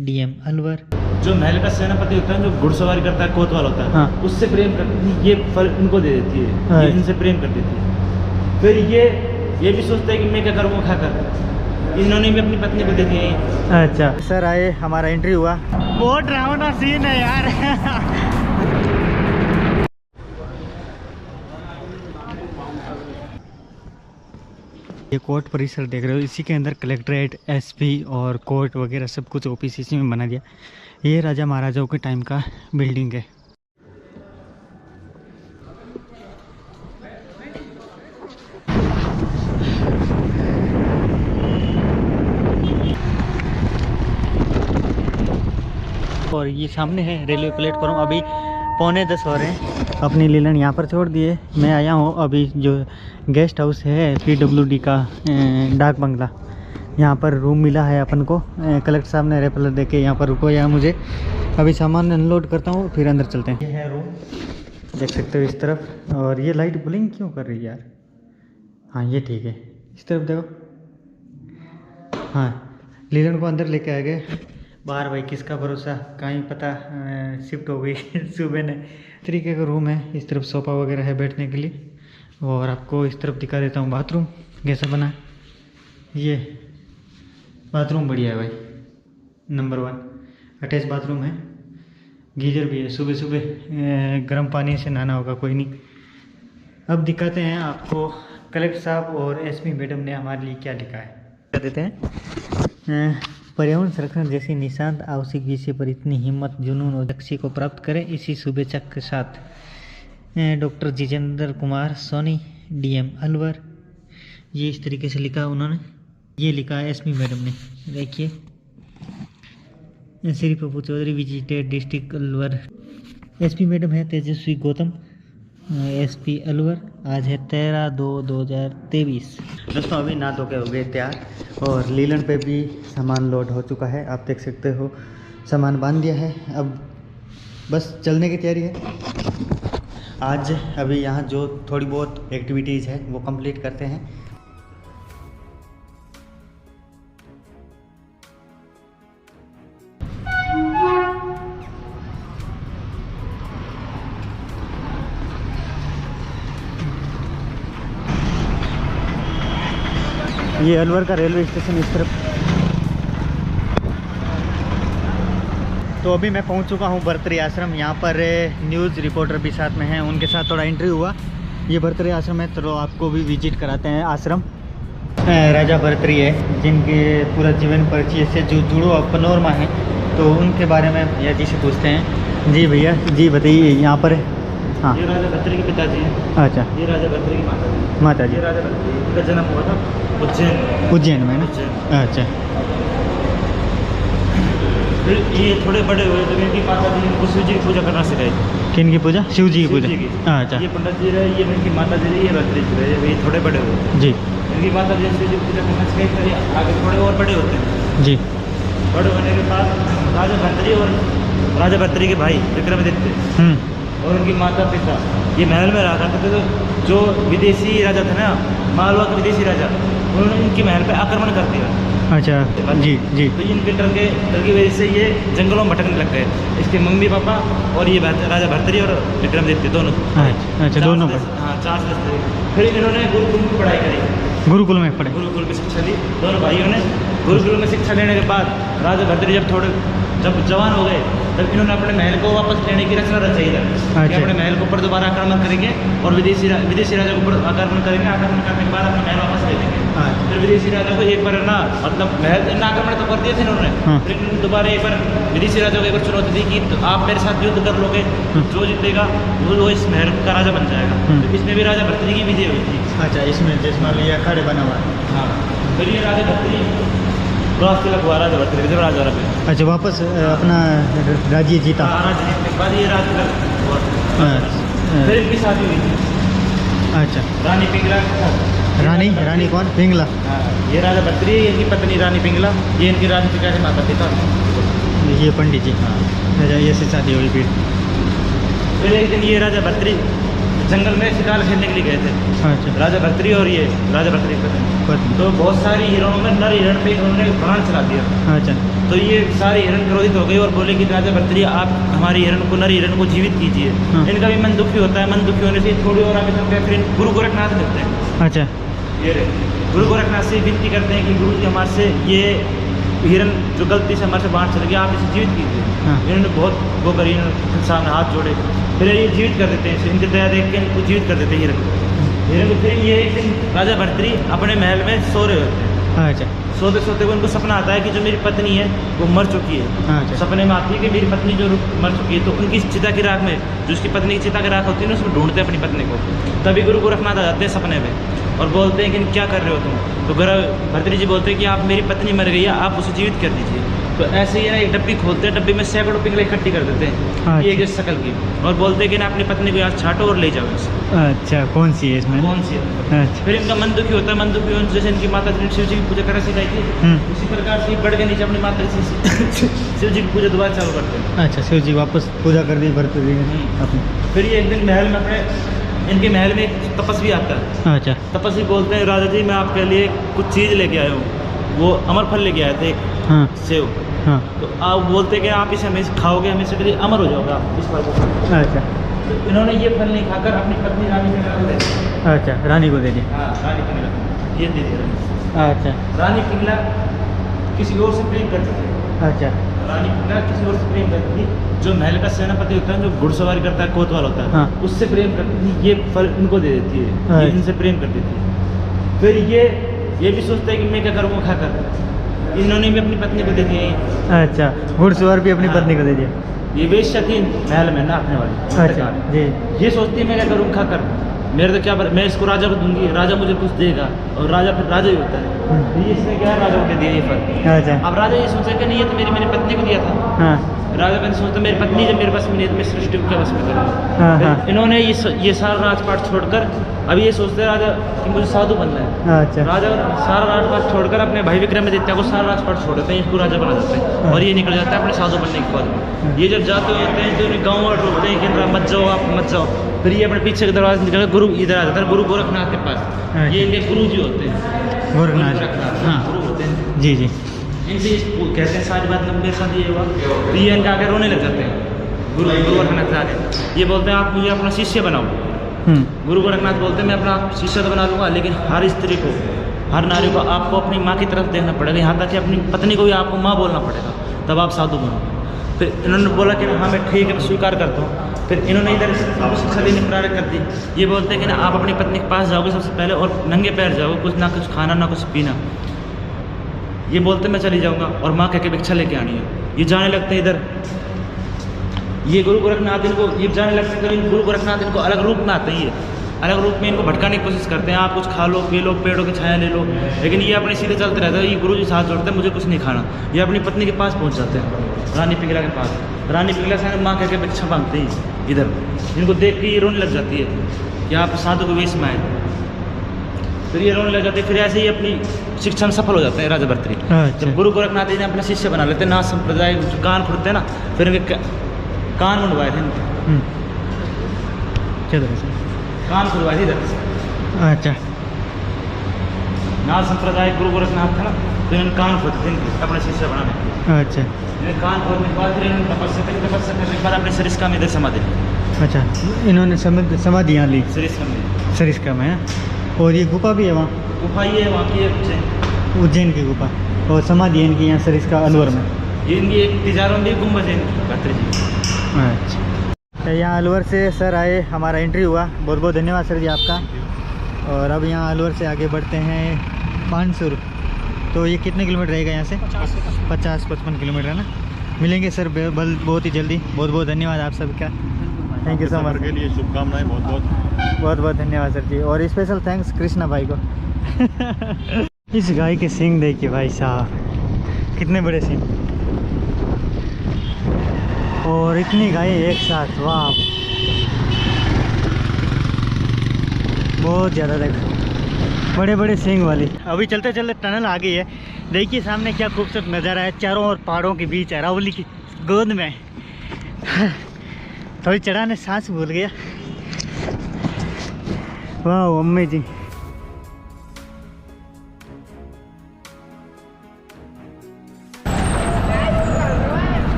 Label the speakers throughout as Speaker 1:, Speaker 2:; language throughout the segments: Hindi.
Speaker 1: डीएम अलवर।
Speaker 2: जो महल का सेनापति होता है, जो घुड़सवारी करता है, कोतवाल होता है,
Speaker 1: हाँ।
Speaker 2: उससे प्रेम करती है, ये फल इनको दे देती है, ये इनसे प्रेम कर देती है। फिर ये भी सोचता है कि मैं क्या करूँ वो खाकर, इन्होंने भी अपनी पत्नी को दे दिया है।
Speaker 1: अच्छा सर आए, हमारा एंट्री हुआ। बहुत डरावना सीन है यार। ये कोर्ट परिसर देख रहे हो, इसी के अंदर कलेक्ट्रेट, एसपी और कोर्ट वगैरह सब कुछ ऑफिस इसी में बना दिया। ये राजा महाराजाओं के टाइम का बिल्डिंग है। और ये सामने है रेलवे प्लेटफॉर्म। अभी 9:45 हो रहे हैं। अपनी लीलन यहाँ पर छोड़ दिए। मैं आया हूँ अभी जो गेस्ट हाउस है PWD का डाक बंगला, यहाँ पर रूम मिला है अपन को। कलेक्टर साहब ने रेफर दे के यहाँ पर रुको या मुझे अभी सामान अनलोड करता हूँ, फिर अंदर चलते हैं। ये है रूम, देख सकते हो इस तरफ। और ये लाइट ब्लिंक क्यों कर रही है यार? हाँ ये ठीक है, इस तरफ देखो। हाँ लीलन को अंदर लेके आ गए। बाहर भाई किसका भरोसा, कहीं पता शिफ्ट हो गई सुबह ने। तरीके का रूम है, इस तरफ सोफ़ा वगैरह है बैठने के लिए। और आपको इस तरफ दिखा देता हूँ बाथरूम कैसा बना है। ये बाथरूम बढ़िया है भाई, नंबर 1 अटैच बाथरूम है। गीजर भी है, सुबह सुबह गर्म पानी से नहाना होगा कोई नहीं। अब दिखाते हैं आपको कलेक्टर साहब और एसपी मैडम ने हमारे लिए क्या लिखा है। क्या देते हैं, पर्यावरण संरक्षण जैसी निशांत आवश्यक विषय पर इतनी हिम्मत, जुनून और दक्षता को प्राप्त करें, इसी शुभेच्छा के साथ डॉक्टर जितेंद्र कुमार सोनी, डीएम अलवर। ये इस तरीके से लिखा उन्होंने। ये लिखा है एसपी मैडम ने, देखिए। Shri Prabhu Chaudhary visited district Alwar. SP madam है तेजस्वी गौतम, एसपी अलवर। आज है 13/2/2023। दोस्तों अभी नहा धो के हो गए तैयार, और लीलन पे भी सामान लोड हो चुका है। आप देख सकते हो सामान बांध दिया है, अब बस चलने की तैयारी है। आज अभी यहाँ जो थोड़ी बहुत एक्टिविटीज़ है वो कंप्लीट करते हैं। ये अलवर का रेलवे स्टेशन इस तरफ। तो अभी मैं पहुंच चुका हूं भर्तृहरि आश्रम। यहाँ पर न्यूज़ रिपोर्टर भी साथ में हैं, उनके साथ थोड़ा एंट्री हुआ। ये भर्तृहरि आश्रम है, तो आपको भी विजिट कराते हैं आश्रम। राजा भर्तृहरि है, जिनके पूरा जीवन परिचय से जो जुड़ो पनोरमा है, तो उनके बारे में भैया जी से पूछते हैं। जी भैया जी बताइए, यहाँ पर हाँ
Speaker 2: ये राजा भर्तृहरि के पिताजी हैं।
Speaker 1: अच्छा,
Speaker 2: ये राजा भर्तृहरि की
Speaker 1: माता जी।
Speaker 2: ये राजा भर्तृहरि का जन्म हुआ था उज्जैन
Speaker 1: में ना। अच्छा,
Speaker 2: फिर ये थोड़े बड़े हुए तो इनकी माता जी इनको शिव जी की पूजा करना सिखाई।
Speaker 1: किन की पूजा? शिव जी की पूजा। अच्छा,
Speaker 2: ये पंडित जी रहे, ये इनकी माता जी रही, ये भर्तृहरि जी रहे। ये थोड़े बड़े हुए
Speaker 1: जी।
Speaker 2: इनकी माता जी शिव जी की पूजा करना सिखाई, फिर आगे थोड़े और बड़े होते हैं
Speaker 1: जी।
Speaker 2: बड़े होने के बाद राजा भर्तृहरि और राजा भर्तृहरि के भाई विक्रमादित्य और उनकी माता पिता ये महल में रहा करते थे। तो जो विदेशी राजा थे ना, मालवा के विदेशी राजा, उन्होंने इनके महल पे आक्रमण कर दिया।
Speaker 1: अच्छा जी जी।
Speaker 2: तो इनके डर की वजह से ये जंगलों में भटकने लग गए। इसके मम्मी पापा और ये राजा भर्तृहरि और विक्रमादित्य दोनों।
Speaker 1: अच्छा, दोनों पर।
Speaker 2: हाँ 4 सदस्य। फिर इन्होंने गुरुकुल में पढ़ाई करी।
Speaker 1: गुरुकुल में पढ़े?
Speaker 2: गुरुकुल में शिक्षा ली दोनों भाइयों ने। गुरुकुल में शिक्षा लेने के बाद राजा भर्तृहरि जब जवान हो गए, तब इन्होंने अपने महल को वापस लेने की रचना रचाई है कि अपने महल के ऊपर दोबारा आक्रमण करेंगे और विदेशी राजा के ऊपर आक्रमण करेंगे। आक्रमण करने के बाद अपना महल वापस ले लेंगे। फिर विदेशी राजा को एक बार ना, मतलब महल आक्रमण तो कर दिए थे इन्होंने, फिर इन्होंने दोबारा एक बार विदेशी राजा को एक बार चुनौती दी कि तो आप मेरे साथ युद्ध कर लोगे, जो जीतेगा वो इस महल का राजा बन जाएगा। तो इसमें भी राजा भर्तृहरि की विजय हुई थी। अच्छा, इसमें जिसमें ये अखाड़े बना हुआ है। हाँ, फिर ये राजा भर्तृहरि राजा भर्तृहरि जब राजा रहे। अच्छा, वापस अपना राज्य जीता। राज्य जीतने के बाद ये राजा फिर इनकी शादी हुई थी। अच्छा, रानी पिंगला। रानी कौन? पिंगला। ये राजा भर्तृहरि, इनकी पत्नी रानी पिंगला, ये इनकी रानी पिंगला के माता पिता। ये पंडित जी। हाँ, ये से शादी हुई। फिर एक दिन ये राजा भर्तृहरि जंगल में शिकार खेलने के लिए गए थे,
Speaker 1: अच्छा
Speaker 2: राजा भर्तृहरि और ये राजा भर्तृहरि
Speaker 1: पत्नी।
Speaker 2: तो बहुत सारी हिरणों में नर हिरण पे उन्होंने बाण चला दिया।
Speaker 1: अच्छा
Speaker 2: तो ये सारे हिरण क्रोधित हो गए और बोले कि राजा भर्तृहरि आप हमारी हिरण को, नर हिरण को जीवित कीजिए।
Speaker 1: हाँ।
Speaker 2: इनका भी मन दुखी होता है, मन दुखी होने से थोड़ी और आगे चलते हैं, फिर गुरु गोरखनाथ मिलते हैं।
Speaker 1: अच्छा
Speaker 2: ये रहे गुरु गोरखनाथ से विनती करते हैं कि गुरु जी हमारे से ये हिरण जो गलती से हमारे से बाहर चल गया, आप इसे जीवित कीजिए।
Speaker 1: हाँ।
Speaker 2: इन्होंने बहुत वो करी, इन्होंने सामने हाथ जोड़े, फिर ये जीवित कर देते हैं, इनकी दया देख के इनको जीवित कर देते हैं हिरण को। हिरण को फिर ये एक दिन राजा भर्तृहरि अपने महल में सो रहे होते हैं।
Speaker 1: अच्छा
Speaker 2: सोते सोते उनको सपना आता है कि जो मेरी पत्नी है वो मर चुकी है।
Speaker 1: अच्छा
Speaker 2: सपने में आती है कि मेरी पत्नी जो मर चुकी है, तो उनकी चिता की राख में, जो उसकी पत्नी की चिता की राख होती है ना, उसमें ढूंढते हैं अपनी पत्नी को। तभी गुरु गोरखनाथ आ जाते हैं सपने में और बोलते हैं कि क्या कर रहे हो तुम। तो भर्तृहरि जी बोलते हैं कि आप, मेरी पत्नी मर गई है, आप उसे जीवित कर दीजिए। तो ऐसे ही ना एक डब्बी खोलते हैं, डब्बी में सैकड़ों पिंगले इकट्ठी कर देते हैं एक जैसे शकल की, और बोलते हैं कि ना अपनी पत्नी को यहाँ छाटो और ले जाओ इसे।
Speaker 1: अच्छा कौन सी है इसमें?
Speaker 2: कौन सी है?
Speaker 1: अच्छा
Speaker 2: फिर इनका मन दुखी होता है, मन दुखी होने जैसे इनकी माता जी ने शिव जी की पूजा करना सिखाई थी, उसी प्रकार से बढ़ के नीचे अपनी माता जी शिव जी की पूजा दोबारा चालू करते हैं।
Speaker 1: अच्छा शिव जी वापस पूजा कर दी भर्तृहरि ने अपनी।
Speaker 2: फिर ये एक दिन महल में अपने, इनके महल में एक तपस्वी आता है।
Speaker 1: अच्छा
Speaker 2: तपस्वी बोलते हैं राजा जी मैं आपके लिए कुछ चीज़ लेके आया हूँ। वो अमर फल लेके आए थे, एक
Speaker 1: हाँ
Speaker 2: सेव।
Speaker 1: हाँ
Speaker 2: तो आप बोलते हैं कि आप इसे हमेशा खाओगे, हमेशा के लिए अमर हो जाओगे आप इस फल को।
Speaker 1: अच्छा
Speaker 2: तो इन्होंने ये फल नहीं खाकर अपनी पत्नी रानी पिंगला को दे दिया।
Speaker 1: अच्छा रानी को दे दिया।
Speaker 2: हाँ रानी पिंगला ये दे दिया।
Speaker 1: अच्छा
Speaker 2: रानी पिंगला किसी और से प्रेम करती थी।
Speaker 1: अच्छा
Speaker 2: रानी पिंगला किसी और से प्रेम करती थी। जो महल का सेनापति होता है, जो घुड़सवारी करता है, कोतवाल होता है,
Speaker 1: हाँ।
Speaker 2: उससे प्रेम करती थी। ये फल इनको दे देती है, ये
Speaker 1: अच्छा।
Speaker 2: इनसे प्रेम करती थी। फिर ये भी सोचते हैं कि मैं क्या करूँगा खाकर। इन्होंने भी अपनी पत्नी को दे दिया।
Speaker 1: अच्छा घुड़सवार भी अपनी
Speaker 2: हाँ।
Speaker 1: पत्नी को दे दिया।
Speaker 2: ये वेश्या थी महल में नाचने वाली।
Speaker 1: अच्छा जी
Speaker 2: ये सोचती है मैं क्या करूँ खाकर, मेरे तो क्या मैं इसको राजा को दूंगी, राजा मुझे कुछ देगा, और राजा फिर राजा ही होता है। तो ये इसने क्या राजा को दे दिया ये फल।
Speaker 1: अच्छा
Speaker 2: अब राजा ये सोचा कि नहीं ये तो मेरी पत्नी को दिया था।
Speaker 1: हाँ
Speaker 2: राजा मैंने सोचता मेरी पत्नी जब मेरे पास में नहीं है तो मैं सृष्टि को क्या बस में करूँगा।
Speaker 1: हाँ हाँ
Speaker 2: इन्होंने ये सारा राजपाट छोड़कर, अभी ये सोचते हैं राजा कि मुझे साधु बनना है।
Speaker 1: अच्छा
Speaker 2: राजा सारा राजपाट छोड़कर अपने भाई विक्रमादित्य को सारा राजपाट छोड़ देते हैं, इसको राजा बना देते हैं, और ये निकल जाता है अपने साधु बनने के बाद। ये जब जाते होते हैं तो उन्हें गाँव और रोकते हैं कि मत जाओ आप, मत जाओ। फिर ये अपने पीछे के दरवाजे निकल गुरु इधर आ जाता है, गुरु गोरखनाथ के पास। ये इनके गुरु जी होते हैं,
Speaker 1: गोरखनाथ। हाँ
Speaker 2: गुरु होते हैं।
Speaker 1: जी जी
Speaker 2: इनसे कहते हैं सारी बात मेरे साथ ये हुआ। तो ये इनके आगे रोने लग जाते हैं गुरु गोरखनाथ के आगे। ये बोलते हैं आप मुझे अपना शिष्य बनाओ। गुरु गोरखनाथ बोलते हैं मैं अपना शिष्य तो बना लूँगा, लेकिन हर स्त्री को, हर नारी को आपको अपनी माँ की तरफ देखना पड़ेगा, यहाँ तक कि अपनी पत्नी को भी आपको माँ बोलना पड़ेगा, तब आप साधु बनो। फिर इन्होंने बोला कि हाँ मैं ठीक है, मैं स्वीकार करता हूँ। फिर इन्होंने इधर शिक्षा देने प्रारंभ कर दी। ये बोलते हैं कि ना आप अपनी पत्नी के पास जाओगे सबसे पहले और नंगे पैर जाओगे, कुछ ना कुछ खाना ना कुछ पीना। ये बोलते मैं चली जाऊँगा, और माँ कह के भिक्षा लेके आनी है। ये जाने लगते हैं इधर, ये गुरु गोरखनाथ इनको, ये जाने लगते हैं तो गुरु गोरखनाथ इनको अलग रूप में आते हैं। ये अलग रूप में इनको भटकाने की कोशिश करते हैं, आप कुछ खा लो पी लो, पेड़ों की छाया ले लो, लेकिन ये अपने सीधे चलते रहते हैं। ये गुरु जी साथ जोड़ते हैं मुझे कुछ नहीं खाना। ये अपनी पत्नी के पास पहुँच जाते हैं, रानी पिंगला के पास। रानी पिंगला से माँ कह के भिक्षा मांगते हैं इधर। इनको देख के ये रोने लग जाती है कि आप साधु को वेश में आए। फिर ये रोने लग जाते हैं। फिर ऐसे ही अपनी शिक्षा में सफल हो जाते हैं राजा भर्तृहरि। जब गुरु गोरखनाथ जी ने अपना शिष्य बना लेते हैं, नाथ संप्रदाय कान खुदते हैं ना, फिर इनके कान मुंडवाए थे इनके, कान खुदवाए थे इधर से।
Speaker 1: अच्छा
Speaker 2: नाथ संप्रदाय गुरु गोरखनाथ था ना, तो इन्होंने कान खोदते थे इनके अपने शिष्य बनाने।
Speaker 1: अच्छा
Speaker 2: इन्हें कान खोदने के बाद फिर इन्होंने तपस्या करने के बाद अपने सरिस्का में इधर समाधि ली।
Speaker 1: अच्छा इन्होंने समाधि यहाँ ली
Speaker 2: सरिस्का में
Speaker 1: है। और ये गुफा भी है वहाँ,
Speaker 2: गुफा ये है वहाँ की
Speaker 1: उज्जैन की गुफा, और समाधि इनकी यहाँ सरिस्का अलवर में।
Speaker 2: ये इनकी एक तिजारों में गुम्बद है इनकी भर्तृहरि जी।
Speaker 1: अच्छा यहाँ अलवर से सर आए, हमारा एंट्री हुआ, बहुत बहुत धन्यवाद सर जी आपका। और अब यहाँ अलवर से आगे बढ़ते हैं पानसुर। तो ये कितने किलोमीटर रहेगा यहाँ से? 50-55 किलोमीटर है ना। मिलेंगे सर बहुत ही जल्दी। बहुत बहुत धन्यवाद आप सबका, थैंक यू सो मच।
Speaker 3: के लिए शुभकामनाएं बहुत बहुत
Speaker 1: धन्यवाद सर जी। और स्पेशल थैंक्स कृष्णा भाई को। इस गाय के सींग देखिए भाई साहब, कितने बड़े सींग, और इतनी गाय एक साथ, वाह बहुत ज़्यादा। देखो बड़े बड़े सींग वाली। अभी चलते चलते टनल आ गई है। देखिए सामने क्या खूबसूरत नज़ारा है, चारों ओर पहाड़ों के बीच अरावली की गोद में। थोड़ी चढ़ाने सांस भूल गया। वाह अमेजिंग।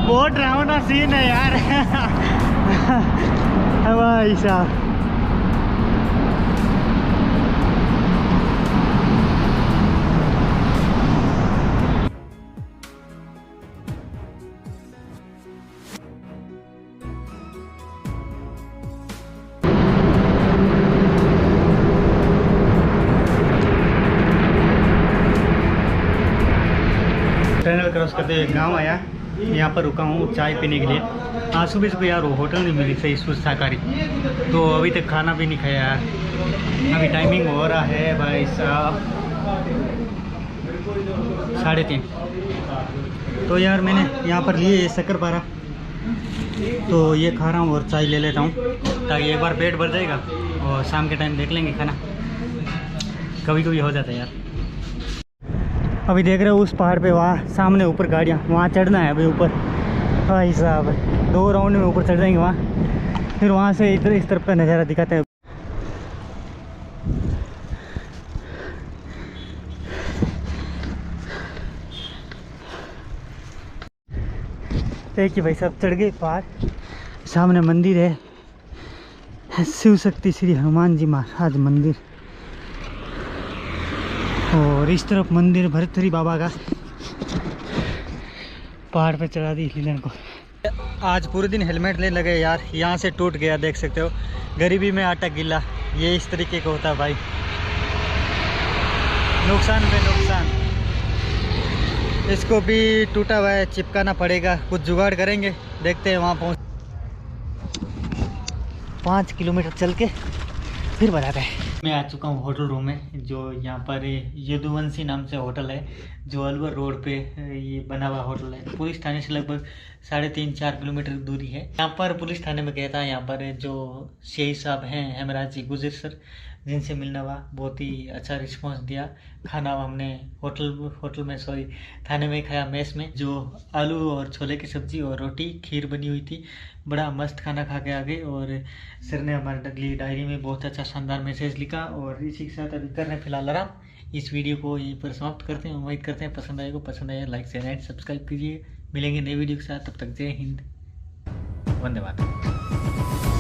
Speaker 1: बहुत डरावना सीन है यार। भाई साहब टनल क्रॉस करते हुए गांव आया, यहाँ पर रुका हूँ चाय पीने के लिए। आज सुबह सुबह यार होटल नहीं मिली सही शुद्ध शाकाहारी, तो अभी तक खाना भी नहीं खाया यार। अभी टाइमिंग हो रहा है भाई साहब 3:30। तो यार मैंने यहाँ पर लिए शक्करपारा, तो ये खा रहा हूँ और चाय ले लेता हूँ ताकि एक बार पेट भर जाएगा और शाम के टाइम देख लेंगे खाना। कभी कभी हो जाता है यार। अभी देख रहे हो उस पहाड़ पे, वहाँ सामने ऊपर गाड़ियाँ, वहाँ चढ़ना है अभी ऊपर। भाई साहब 2 राउंड में ऊपर चढ़ जाएंगे वहाँ, फिर वहाँ से इधर इस तरफ का नज़ारा दिखाते हैं। देखिए भाई साहब चढ़ गए पहाड़, सामने मंदिर है, शिव शक्ति श्री हनुमान जी महाराज मंदिर, और इस तरफ मंदिर भरतरी बाबा का। पहाड़ पे चढ़ा दी लीलन को। आज पूरे दिन हेलमेट ले लगे यार, यहाँ से टूट गया, देख सकते हो। गरीबी में आटा गिला, ये इस तरीके का होता है भाई, नुकसान पे नुकसान। इसको भी टूटा हुआ है, चिपकाना पड़ेगा, कुछ जुगाड़ करेंगे, देखते हैं वहाँ पहुँच। 5 किलोमीटर चल के फिर बताते हैं। मैं आ चुका हूँ होटल रूम में, जो यहाँ पर यदुवंशी नाम से होटल है, जो अलवर रोड पे ये बना हुआ होटल है। पुलिस थाने से लगभग 3.5-4 किलोमीटर दूरी है। यहाँ पर पुलिस थाने में गया था, यहाँ पर जो शेख साहब हैं हेमराज जी गुजर सर, जिनसे मिलना हुआ, बहुत ही अच्छा रिस्पांस दिया। खाना हमने थाने में खाया, मेस में, जो आलू और छोले की सब्जी और रोटी खीर बनी हुई थी। बड़ा मस्त खाना खा के आ गए, और सर ने हमारे लिए डायरी में बहुत अच्छा शानदार मैसेज लिखा। और इसी के साथ अभी कर रहे हैं फिलहाल आराम। इस वीडियो को यहीं पर समाप्त करते हैं। उम्मीद करते हैं पसंद आएगा, लाइक शेयर एंड सब्सक्राइब कीजिए। मिलेंगे नई वीडियो के साथ, तब तक जय हिंद, वंदे मातरम।